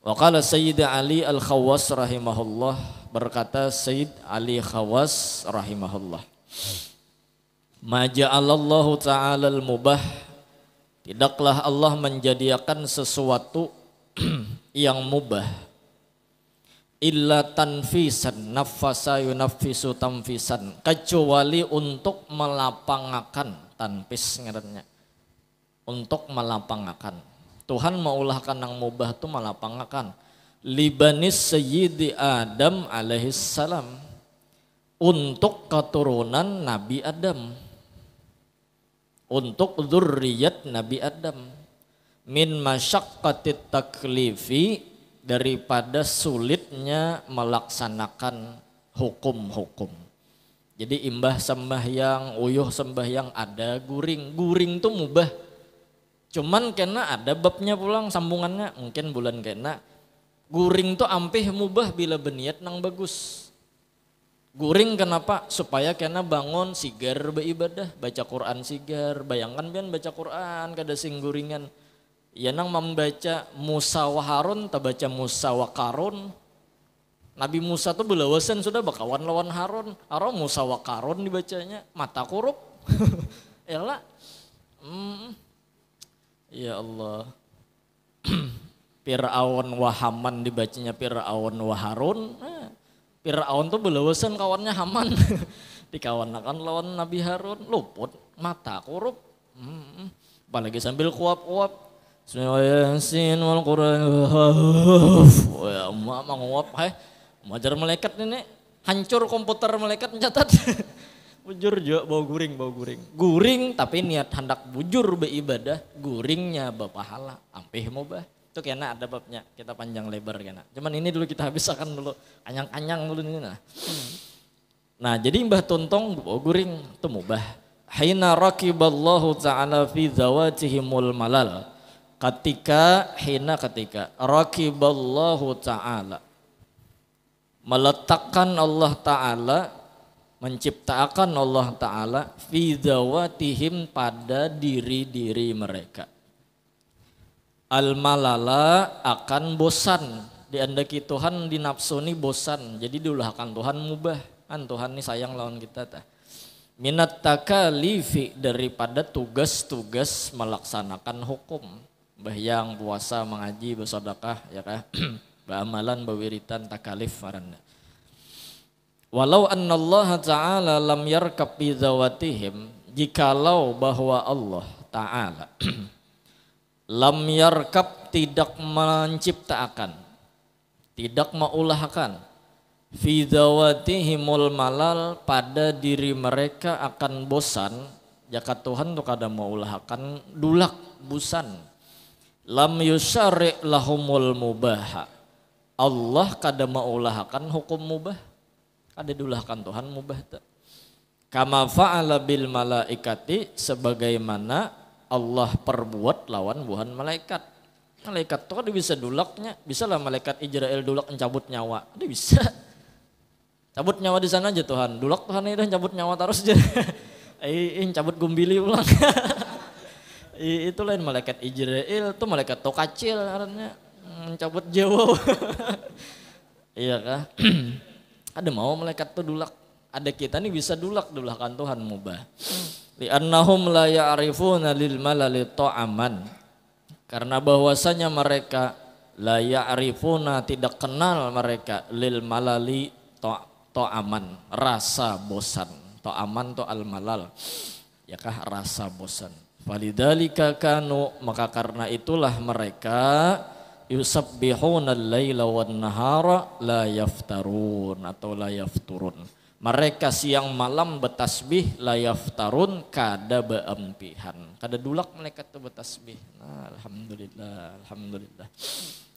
Wa qala Sayyid Ali Al-Khawas rahimahullah, berkata Sayyid Ali Khawas rahimahullah. Ma ja'alallahu ta'ala al-mubah, tidaklah Allah menjadikan sesuatu yang mubah illa tanfisan, nafasa yunaffisu tanfisan, kecuali untuk melapangakan, tanfis ngarannya, untuk melapangakan. Tuhan maulahkan nang mubah tu melapangakan. Libanis Sayyidi Adam alaihi salam, untuk keturunan Nabi Adam, untuk dzurriyyat Nabi Adam, min masyaqqatit taklifi, daripada sulitnya melaksanakan hukum-hukum. Jadi imbah sembahyang, uyuh sembahyang ada guring tuh mubah. Cuman kena ada babnya pulang sambungannya, mungkin bulan kena. Guring tuh ampih mubah bila berniat nang bagus. Guring kenapa? Supaya kena bangun sigar beribadah, baca Quran sigar. Bayangkan bian baca Quran kada sing guringan. Ya nang membaca Musa wa Harun, tak baca Musa wa Karun. Nabi Musa tuh belawasan sudah bakawan lawan Harun. Harun Musa wa Karun dibacanya, mata kurup. Yalah. Ya Allah. Fir'aun wa Haman dibacanya Fir'aun wa Harun. Fir'aun tuh belawasan kawannya Haman. Dikawan-kawan lawan Nabi Harun, luput, mata kurup. Apalagi sambil kuap-kuap. Yasin wal Quran. Ya emak nguap majar malaikat ini hancur komputer malaikat mencatat. Bujur juga bau guring. Guring tapi niat hendak bujur beribadah, guringnya berpahala. Ampih mubah. Itu kena ada babnya, kita panjang lebar kena. Cuman ini dulu kita habiskan dulu, kanyang-kanyang dulu ini nah. Nah, jadi Mbah Tontong bau guring itu mubah. Hina raqiballahu ta'ala fi zawatihimul malal. Ketika raqiballahu ta'ala, meletakkan Allah ta'ala, menciptakan Allah ta'ala fi zawatihim, pada diri-diri mereka. Al-malala, akan bosan. Diandaki Tuhan dinapsuni bosan, jadi diulahkan Tuhan mubah. Kan Tuhan ini sayang lawan kita ta. Minat takalifi, daripada tugas-tugas melaksanakan hukum. Bahyang, puasa, mengaji, bersedekah, ya kah? Beramalan, berwiritan, takalif marana. Walau annallaha ta'ala lam yarkab bi zawatihim, jikalau bahwa Allah ta'ala lam yarkab, tidak menciptakan, tidak mengulahkan fi dzawatihimul malal, pada diri mereka akan bosan, jaka Tuhan tuh kada maulah akan dulak busan. Lam yusyari' lahumul mubaha, Allah kada maulah akan hukum mubah, kada dulahkan Tuhan mubah tak. Kama fa'ala bil malaikati, sebagaimana Allah perbuat lawan buhan malaikat. Malaikat tuh kada bisa dulaknya, bisa lah malaikat Israel dulak mencabut nyawa, ada bisa. Cabut nyawa di sana aja Tuhan, dulak Tuhan ini dah cabut nyawa terus aja. Cabut gumbili ulang. Itu lain malaikat Israel, tuh malaikat to kacil artinya cabut jauh. Iya kah? Ada mau malaikat tuh dulak, ada kita nih bisa dulahkan Tuhan mubah. Li'annahum la ya'rifuna lil malali ta'aman, karena bahwasanya mereka la ya'rifuna, tidak kenal mereka, lil malali ta'aman, rasa bosan. Ta'aman to al malal, ya kah, rasa bosan. Walidzalika kanu, maka karena itulah mereka yusabbihuna al-laila wan nahara la yaftarun atau la yafturun. Mereka siang malam betasbih, la yaftarun, kada beempihan, kada dulak mereka tuh betasbih. Nah, alhamdulillah, alhamdulillah.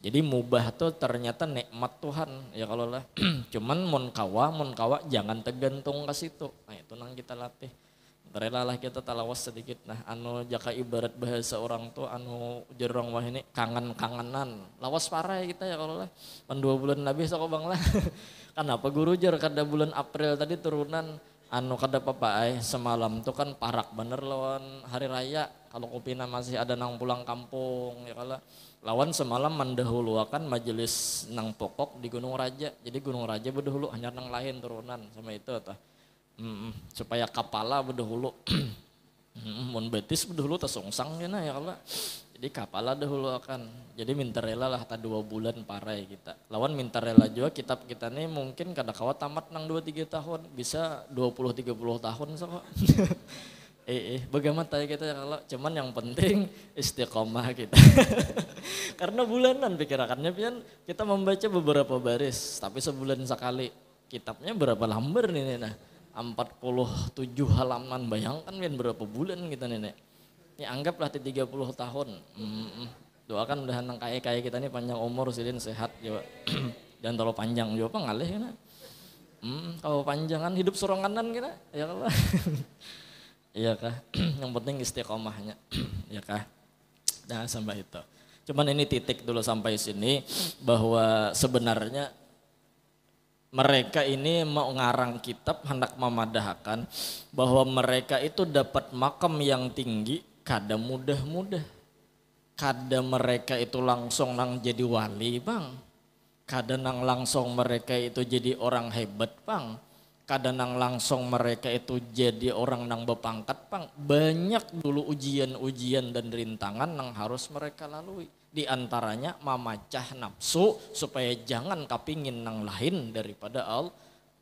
Jadi mubah tuh ternyata nikmat Tuhan ya kalau lah. Cuman mon kawa jangan tergantung ke situ. Nah itu nang kita latih. Rela kita talawas sedikit. Nah anu jaka ibarat bahasa orang tuh anu jerong wah ini kangen-kangenan. Lawas parah ya kita ya kalau lah. 2 bulan lebih sok bang lah. Kenapa guru jar kada bulan April tadi turunan anu kada apa semalam tuh kan parak bener lawan hari raya. Kalau Kupina masih ada nang pulang kampung ya kalau lawan semalam mendahuluakan majelis nang pokok di Gunung Raja. Jadi Gunung Raja berdahulu hanya nang lain turunan sama itu tah. Supaya kapala berdahulu. Mun betis berdahulu tesongsang ya kalau. Jadi kapala dahulu akan. Jadi minta rela lah ta 2 bulan parai kita. Lawan minta rela juga kitab kita nih mungkin kada kawa tamat nang 2-3 tahun, bisa 20-30 tahun sok. Bagaimana tanya kita ya kalau, cuman yang penting istiqomah kita. Karena bulanan pikirakannya pian kita membaca beberapa baris, tapi sebulan sekali. Kitabnya berapa lembar nih nah? 47 halaman, bayangkan pian berapa bulan kita nenek. Ya anggaplah 30 tahun. Doakan udah nang kaya kita nih panjang umur, silin sehat juga. Jangan terlalu panjang juga ngalih kan. Kalau panjangan hidup soronganan kita ya kalau. Iya kah? Yang penting istiqomahnya. Ya kah? Nah sampai itu. Cuman ini titik dulu sampai sini bahwa sebenarnya mereka ini mau ngarang kitab hendak memadahkan bahwa mereka itu dapat makam yang tinggi kada mudah-mudah. Kada mereka itu langsung nang jadi wali bang. Kada nang langsung mereka itu jadi orang hebat bang. Kada nang langsung mereka itu jadi orang nang berpangkat bang. Banyak dulu ujian-ujian dan rintangan nang harus mereka lalui. Di antaranya memacah nafsu supaya jangan kapingin nang lain daripada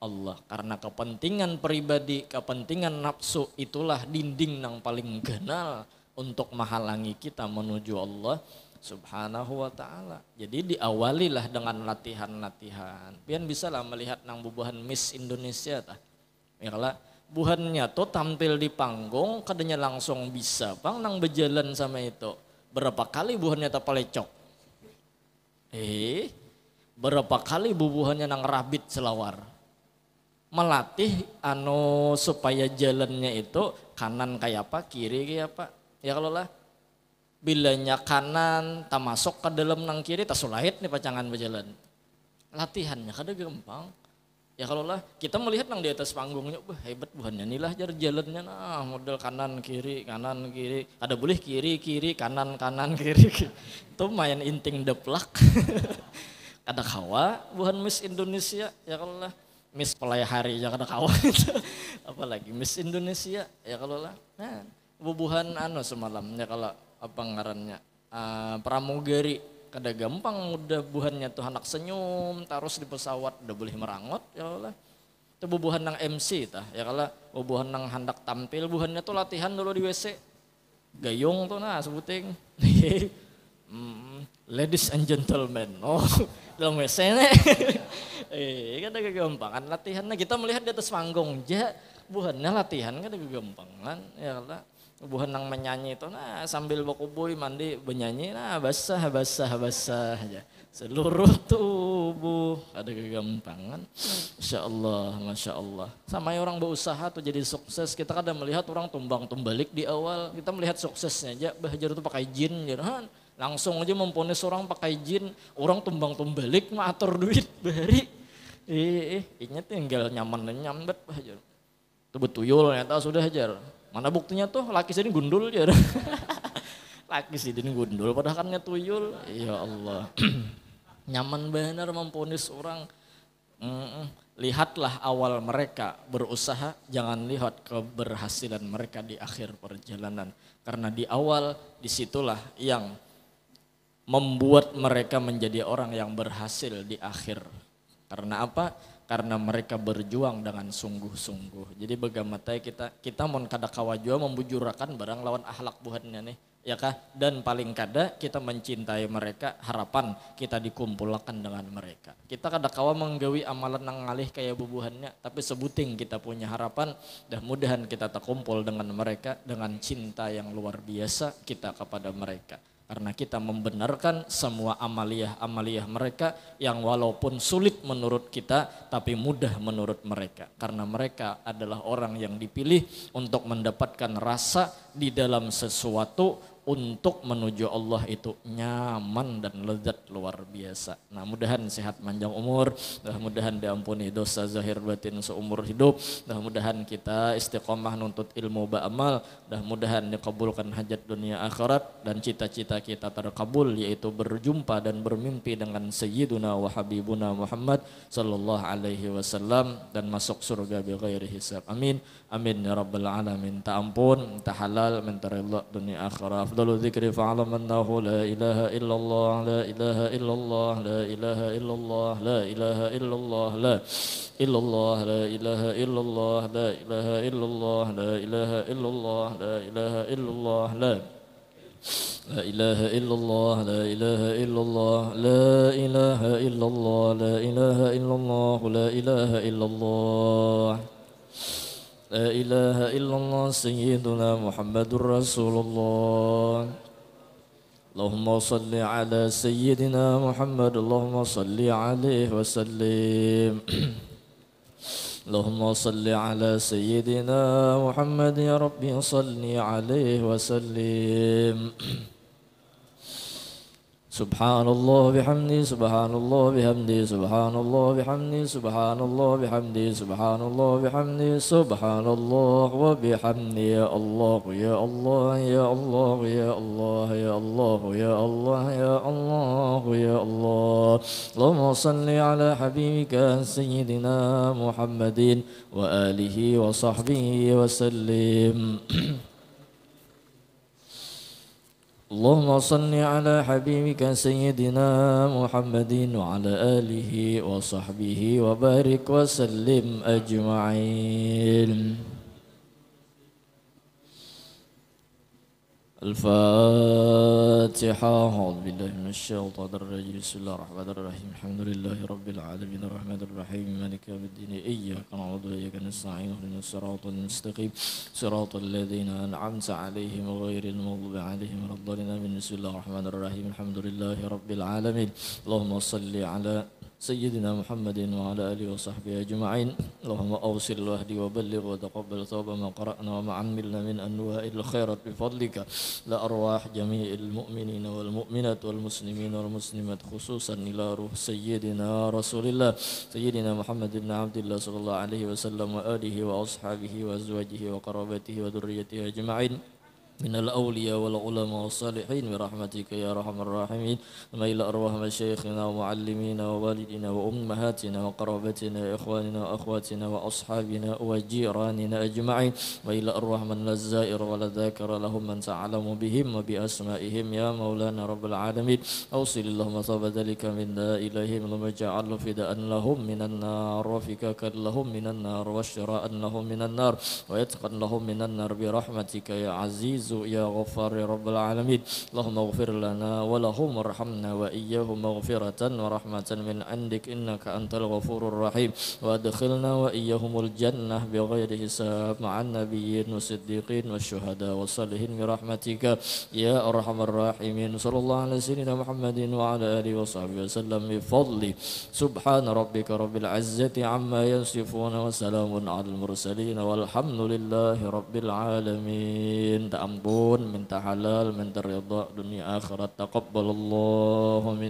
Allah. Karena kepentingan pribadi, kepentingan nafsu itulah dinding nang paling ganal untuk menghalangi kita menuju Allah Subhanahu wa ta'ala. Jadi diawalilah dengan latihan-latihan. Pian bisa lah melihat nang bubuhan Miss Indonesia tah. Ya kalau buhannya tuh tampil di panggung kadanya langsung bisa bang nang berjalan sama itu. Berapa kali buhannya tak palecok. Berapa kali bubuhannya nang rabit selawar. Melatih anu supaya jalannya itu kanan kayak apa, kiri kayak apa. Ya kalau lah bilanya kanan tak masuk ke dalam nang kiri tak sulahit nih pacangan berjalan. Latihannya kada gampang. Ya kalau lah kita melihat nang di atas panggungnya, hebat buhannya inilah jar jalannya nah model kanan kiri ada boleh kiri kanan kiri. Itu main inting deplak. Kada kawa buhan Miss Indonesia ya kalau lah Miss Pelai Hari ya kada kawa itu. Apalagi Miss Indonesia ya kalau lah. Nah, bubuhan anu semalam ya kalau apa ngarannya pramugari kada gampang udah buhannya tuh anak senyum terus di pesawat udah boleh merangot ya Allah. Itu bubuhan nang MC tah ya kalau bubuhan nang hendak tampil buhannya tuh latihan dulu di WC gayung tuh nah sebuting. Ladies and gentlemen, oh dalam WC-nya, kan ada kegampangan latihannya kita melihat di atas panggung, buhannya latihan kan ada kegampangan, ya lah, buhan yang menyanyi itu, nah sambil bakubuy mandi benyanyi, nah basah aja, seluruh tubuh ada kegampangan, masya Allah, sama orang berusaha tuh jadi sukses, kita kadang melihat orang tumbang tumbalik di awal, kita melihat suksesnya aja, Bahajar itu pakai jin, jangan. Langsung aja memponis orang pakai jin, orang tumbang-tumbalik mah atur duit bahari. Ini tinggal nyaman dan nyambet aja. Itu betuyul ternyata sudah aja. Mana buktinya tuh laki sini gundul aja. Laki sini gundul padahal kan tuyul. Ya Allah. Nyaman benar memponis orang. Lihatlah awal mereka berusaha, jangan lihat keberhasilan mereka di akhir perjalanan. Karena di awal disitulah yang membuat mereka menjadi orang yang berhasil di akhir. Karena apa? Karena mereka berjuang dengan sungguh-sungguh. Jadi bagaimana kita mau kada kawajua membujurakan barang lawan akhlak buhannya nih, ya kah? Dan paling kada kita mencintai mereka, harapan kita dikumpulkan dengan mereka. Kita kada kawa menggawi amalan nang ngalih kayak bubuhannya, tapi sebuting kita punya harapan, dan mudahan kita terkumpul dengan mereka dengan cinta yang luar biasa kita kepada mereka. Karena kita membenarkan semua amaliyah mereka yang walaupun sulit menurut kita tapi mudah menurut mereka. Karena mereka adalah orang yang dipilih untuk mendapatkan rasa di dalam sesuatu untuk menuju Allah itu nyaman dan lezat luar biasa. Nah mudahan sehat panjang umur, mudahan diampuni dosa zahir batin seumur hidup, mudahan kita istiqomah nuntut ilmu ba'amal, mudahan dikabulkan hajat dunia akhirat dan cita-cita kita terkabul yaitu berjumpa dan bermimpi dengan Sayyiduna wa Habibuna Muhammad sallallahu alaihi wasallam dan masuk surga bighairi hisab. Amin. Amin ya rabbal alamin. Ta ampun, ta halal, minta ridha dunia akhirat. Afdalu dzikri fa'alam annahu la ilaha illallah, la ilaha illallah, la ilaha illallah, la ilaha illallah, la illallah, la ilaha illallah, la ilaha illallah, la ilaha illallah, la ilaha illallah, la ilaha illallah, la ilaha illallah, la ilaha illallah, la ilaha illallah, la ilaha illallah. لا إله إلا الله سيدنا محمد رسول الله. اللهم صل على سيدنا محمد، اللهم صل عليه وسلم. اللهم صل على سيدنا محمد يا ربي صل عليه وسلم. سبحان الله بحمده، سبحان الله بحمده، سبحان الله بحمده، سبحان الله بحمده، سبحان الله بحمده، سبحان الله وبحمده. يا الله يا الله يا الله يا الله يا الله يا الله يا الله يا الله. اللهم صل على حبيبك سيدنا محمد وآله وصحبه وسلم. اللهم صل على حبيبك سيدنا محمد وعلى آله وصحبه وبارك وسلم أجمعين. الفاتحة. أعوذ بالله من الشيطان الرجيم. بسم الله الرحمن الرحيم. الحمد لله رب العالمين الرحمن الرحيم مالك يوم الدين. إياك نعبد وإياك نستعين اهدنا الصراط المستقيم صراط الذين أنعمت عليهم غير المغضوب عليهم ولا الضالين. بسم الله الرحمن الرحيم. الحمد لله رب العالمين. اللهم صل على سيدنا محمد وعلى آله وصحبه أجمعين. اللهم أوصل واهدي وبلغ وتقبل ثواب ما قرأنا وما عملنا من أنواع الخيرات بفضلك لأرواح جميع المؤمنين والمؤمنات والمسلمين والمسلمات خصوصا إلى روح سيدنا رسول الله سيدنا محمد بن عبد الله صلى الله عليه وسلم وآله وأصحابه وأزواجه وقرابته وذريته أجمعين من الأولياء والعلماء والصالحين برحمتك يا أرحم الراحمين. ثم إلى أرواح مشايخنا ومعلمينا ووالدنا وأمهاتنا وقرابتنا وإخواننا وأخواتنا وأصحابنا وجيراننا أجمعين. وإلى أرواح من لا الزائر ولا ذاكر لهم من تعلم بهم وبأسمائهم يا مولانا رب العالمين. أوصل اللهم ثواب ذلك منا إليهم، اللهم اجعله فداء لهم من النار وفكاكا لهم من النار وشراء لهم من النار ويتقا لهم من النار برحمتك يا عزيز عزيز يا غفار يا رب العالمين اللهم اغفر لنا ولهم وارحمنا وإياهم مغفرة ورحمة من عندك إنك أنت الغفور الرحيم وأدخلنا وإياهم الجنة بغير حساب مع النبيين والصديقين والشهداء والصالحين برحمتك يا أرحم الراحمين صلى الله على سيدنا محمد وعلى آله وصحبه وسلم بفضله سبحان ربك رب العزة عما يصفون وسلام على المرسلين والحمد لله رب العالمين. Minta ampun, minta halal, minta ridha dunia akhirat. Taqabbalallahu min